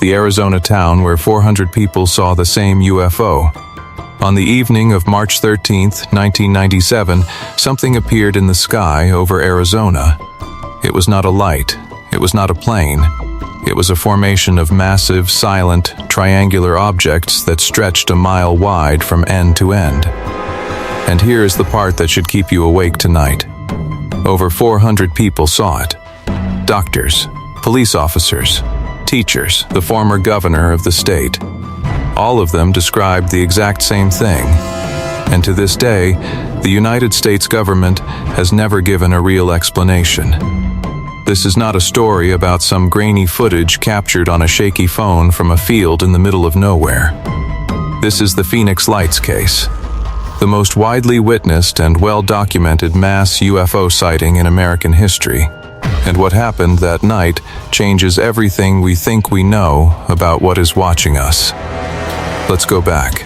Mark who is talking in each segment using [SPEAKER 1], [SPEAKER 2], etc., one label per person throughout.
[SPEAKER 1] the Arizona town where 400 people saw the same UFO. On the evening of March 13, 1997, something appeared in the sky over Arizona. It was not a light. It was not a plane. It was a formation of massive, silent, triangular objects that stretched a mile wide from end to end. And here is the part that should keep you awake tonight. Over 400 people saw it. Doctors, police officers, teachers, the former governor of the state. All of them described the exact same thing. And to this day, the United States government has never given a real explanation. This is not a story about some grainy footage captured on a shaky phone from a field in the middle of nowhere. This is the Phoenix Lights case, the most widely witnessed and well-documented mass UFO sighting in American history. And what happened that night changes everything we think we know about what is watching us. Let's go back.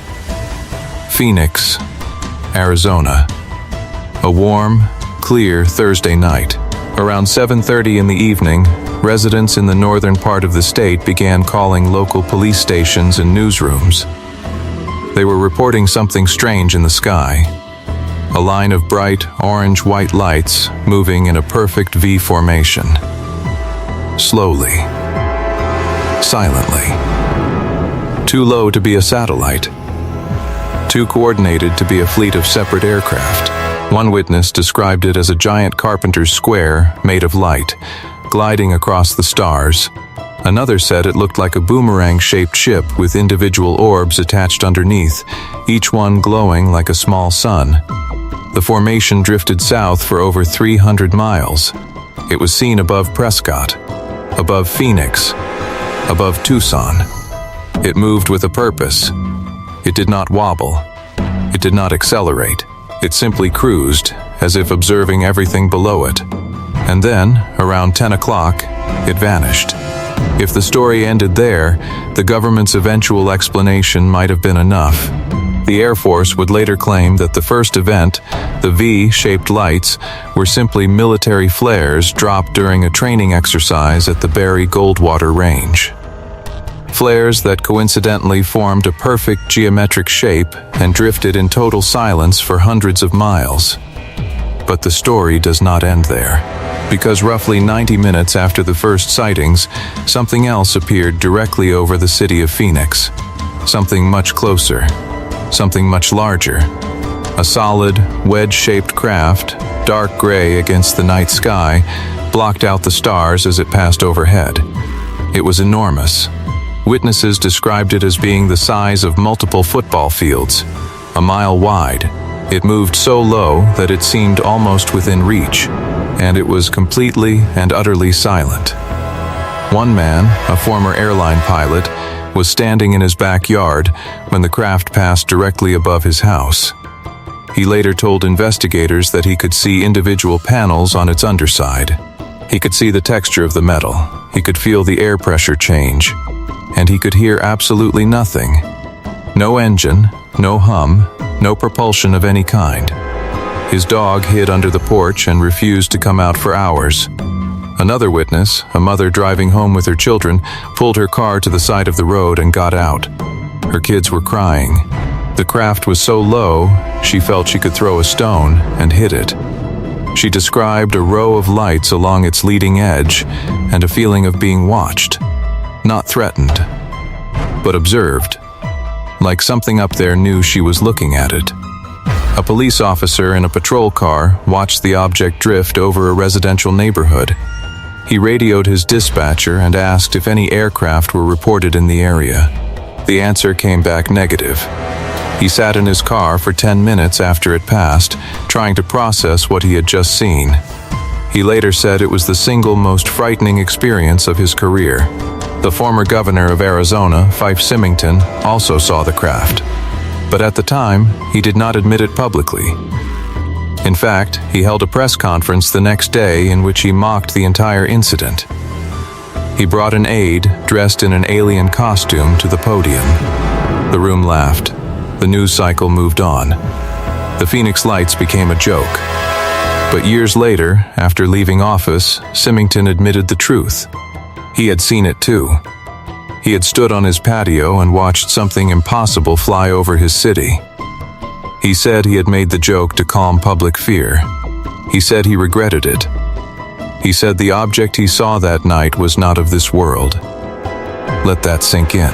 [SPEAKER 1] Phoenix, Arizona. A warm, clear Thursday night. Around 7:30 in the evening, residents in the northern part of the state began calling local police stations and newsrooms. They were reporting something strange in the sky. A line of bright orange-white lights moving in a perfect V formation. Slowly. Silently. Too low to be a satellite. Too coordinated to be a fleet of separate aircraft. One witness described it as a giant carpenter's square made of light, gliding across the stars. Another said it looked like a boomerang-shaped ship with individual orbs attached underneath, each one glowing like a small sun. The formation drifted south for over 300 miles. It was seen above Prescott, above Phoenix, above Tucson. It moved with a purpose. It did not wobble. It did not accelerate. It simply cruised, as if observing everything below it. And then, around 10 o'clock, it vanished. If the story ended there, the government's eventual explanation might have been enough. The Air Force would later claim that the first event, the V-shaped lights, were simply military flares dropped during a training exercise at the Barry-Goldwater Range. Flares that coincidentally formed a perfect geometric shape and drifted in total silence for hundreds of miles. But the story does not end there, because roughly 90 minutes after the first sightings, something else appeared directly over the city of Phoenix. Something much closer, something much larger. A solid, wedge-shaped craft, dark gray against the night sky, blocked out the stars as it passed overhead. It was enormous. Witnesses described it as being the size of multiple football fields, a mile wide. It moved so low that it seemed almost within reach, and it was completely and utterly silent. One man, a former airline pilot, was standing in his backyard when the craft passed directly above his house. He later told investigators that he could see individual panels on its underside. He could see the texture of the metal. He could feel the air pressure change. And he could hear absolutely nothing. No engine, no hum, no propulsion of any kind. His dog hid under the porch and refused to come out for hours. Another witness, a mother driving home with her children, pulled her car to the side of the road and got out. Her kids were crying. The craft was so low, she felt she could throw a stone and hit it. She described a row of lights along its leading edge and a feeling of being watched. Not threatened, but observed, like something up there knew she was looking at it. A police officer in a patrol car watched the object drift over a residential neighborhood. He radioed his dispatcher and asked if any aircraft were reported in the area. The answer came back negative. He sat in his car for 10 minutes after it passed, trying to process what he had just seen. He later said it was the single most frightening experience of his career. The former governor of Arizona, Fife Symington, also saw the craft. But at the time, he did not admit it publicly. In fact, he held a press conference the next day in which he mocked the entire incident. He brought an aide dressed in an alien costume to the podium. The room laughed. The news cycle moved on. The Phoenix Lights became a joke. But years later, after leaving office, Symington admitted the truth. He had seen it too. He had stood on his patio and watched something impossible fly over his city. He said he had made the joke to calm public fear. He said he regretted it. He said the object he saw that night was not of this world. Let that sink in.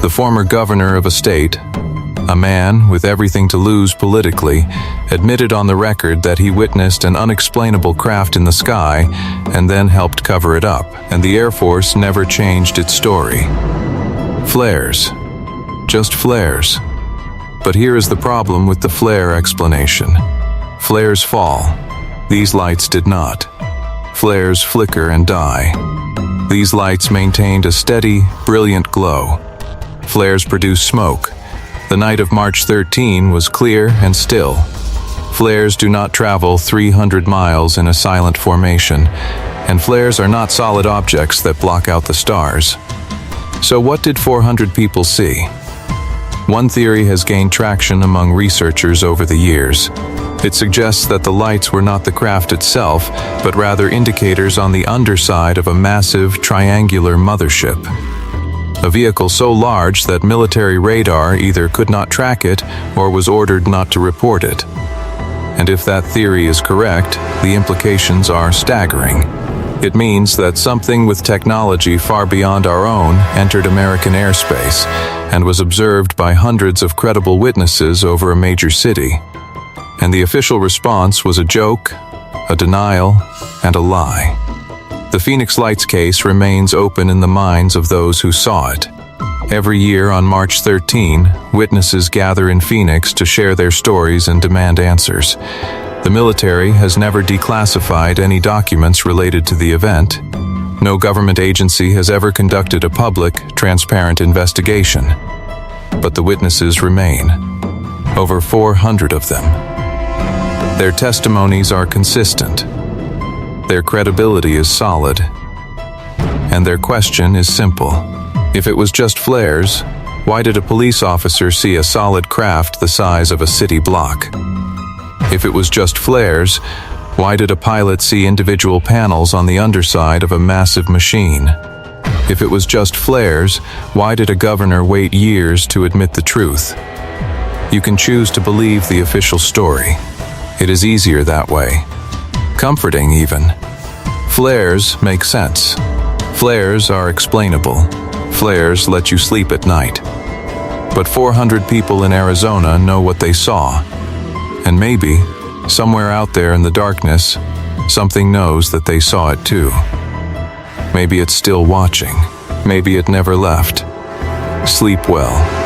[SPEAKER 1] The former governor of a state, a man with everything to lose politically, admitted on the record that he witnessed an unexplainable craft in the sky and then helped cover it up, and the Air Force never changed its story. Flares. Just flares. But here is the problem with the flare explanation. Flares fall. These lights did not. Flares flicker and die. These lights maintained a steady, brilliant glow. Flares produce smoke. The night of March 13 was clear and still. Flares do not travel 300 miles in a silent formation, and flares are not solid objects that block out the stars. So what did 400 people see? One theory has gained traction among researchers over the years. It suggests that the lights were not the craft itself, but rather indicators on the underside of a massive, triangular mothership. A vehicle so large that military radar either could not track it or was ordered not to report it. And if that theory is correct, the implications are staggering. It means that something with technology far beyond our own entered American airspace and was observed by hundreds of credible witnesses over a major city. And the official response was a joke, a denial, and a lie. The Phoenix Lights case remains open in the minds of those who saw it. Every year on March 13, witnesses gather in Phoenix to share their stories and demand answers. The military has never declassified any documents related to the event. No government agency has ever conducted a public, transparent investigation. But the witnesses remain. Over 400 of them. Their testimonies are consistent. Their credibility is solid. And their question is simple. If it was just flares, why did a police officer see a solid craft the size of a city block? If it was just flares, why did a pilot see individual panels on the underside of a massive machine? If it was just flares, why did a governor wait years to admit the truth? You can choose to believe the official story. It is easier that way. Comforting even. Flares make sense. Flares are explainable. Flares let you sleep at night. But 400 people in Arizona know what they saw. And maybe, somewhere out there in the darkness, something knows that they saw it too. Maybe it's still watching. Maybe it never left. Sleep well.